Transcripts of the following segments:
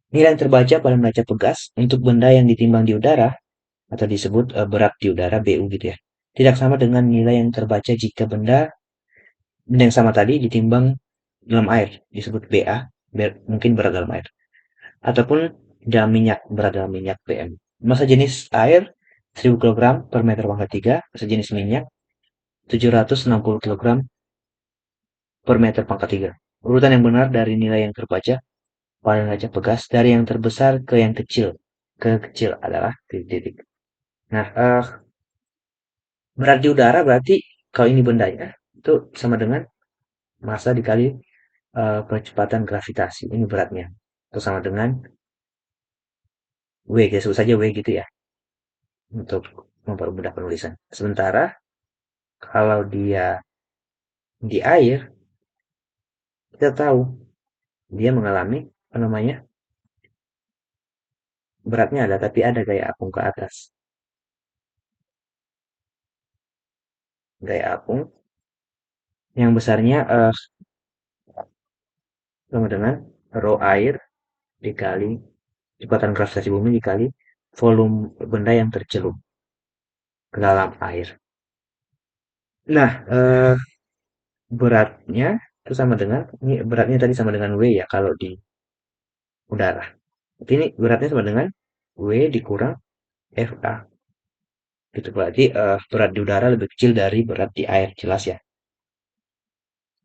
Nilai yang terbaca pada neraca pegas untuk benda yang ditimbang di udara atau disebut berat di udara BU gitu ya. Tidak sama dengan nilai yang terbaca jika benda yang sama tadi ditimbang dalam air, disebut BA, mungkin berat dalam air. Ataupun dalam minyak, berat dalam minyak BM. Massa jenis air 1000 kg per meter pangkat 3, massa jenis minyak 760 kg per meter pangkat 3. Urutan yang benar dari nilai yang terbaca pada neraca pegas dari yang terbesar ke yang kecil. Ke kecil adalah titik-titik. Nah, berat di udara berarti kalau ini bendanya itu sama dengan massa dikali percepatan gravitasi. Ini beratnya. Itu sama dengan W, kita sebut saja W gitu ya, untuk mempermudah penulisan. Sementara kalau dia di air, kita tahu dia mengalami apa namanya, beratnya ada, tapi ada gaya apung ke atas. Gaya apung yang besarnya sama dengan rho air dikali kecepatan gravitasi bumi dikali volume benda yang tercelup ke dalam air. Nah, beratnya itu sama dengan, ini beratnya tadi sama dengan W ya kalau di udara. Tapi ini beratnya sama dengan W dikurang FA. Itu berarti berat di udara lebih kecil dari berat di air, jelas ya.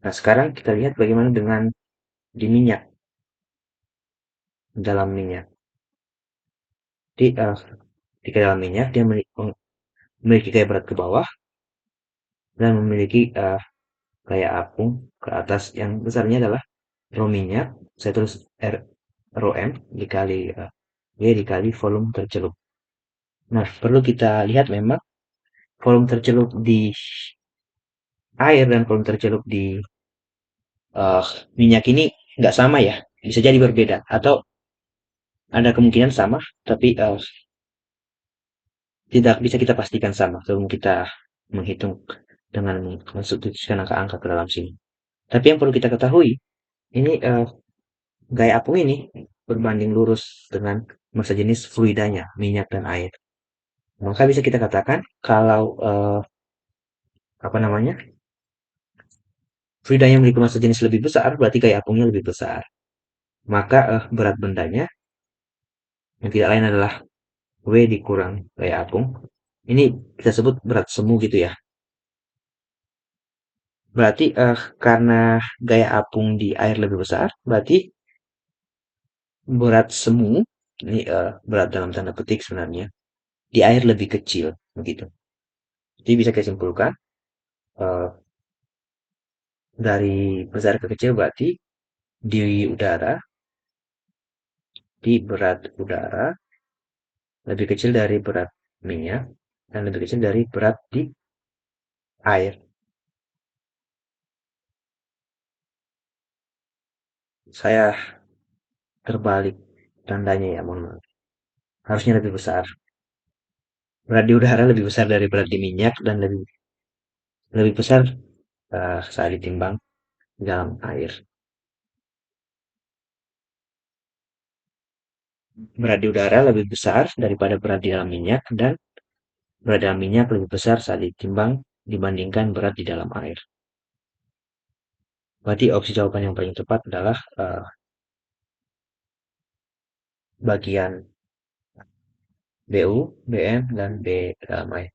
Nah, sekarang kita lihat bagaimana dengan di minyak, dalam minyak. Di, di dalam minyak dia memiliki gaya berat ke bawah dan memiliki gaya apung ke atas yang besarnya adalah rho minyak, saya tulis R rho M dikali V dikali volume tercelup. Nah, perlu kita lihat memang volume tercelup di air dan volume tercelup di uh, minyak ini nggak sama ya, bisa jadi berbeda atau ada kemungkinan sama, tapi tidak bisa kita pastikan sama sebelum kita menghitung dengan mensubstitusikan angka-angka ke dalam sini. Tapi yang perlu kita ketahui, ini gaya apung ini berbanding lurus dengan massa jenis fluidanya, minyak dan air. Maka bisa kita katakan kalau apa namanya, fluida yang memiliki massa jenis lebih besar, berarti gaya apungnya lebih besar. Maka berat bendanya yang tidak lain adalah W dikurang gaya apung. Ini kita sebut berat semu gitu ya. Berarti karena gaya apung di air lebih besar, berarti berat semu ini berat dalam tanda petik sebenarnya di air lebih kecil begitu. Jadi bisa kita simpulkan eh, dari besar ke kecil berarti di udara, di berat udara lebih kecil dari berat minyak dan lebih kecil dari berat di air. Saya terbalik tandanya ya, mohon maaf. Harusnya lebih besar. Berat di udara lebih besar dari berat di minyak dan lebih lebih besar saat ditimbang dalam air. Berat di udara lebih besar daripada berat di dalam minyak dan berat dalam minyak lebih besar saat ditimbang dibandingkan berat di dalam air. Berarti opsi jawaban yang paling tepat adalah bagian BU, BM, dan B dalam air.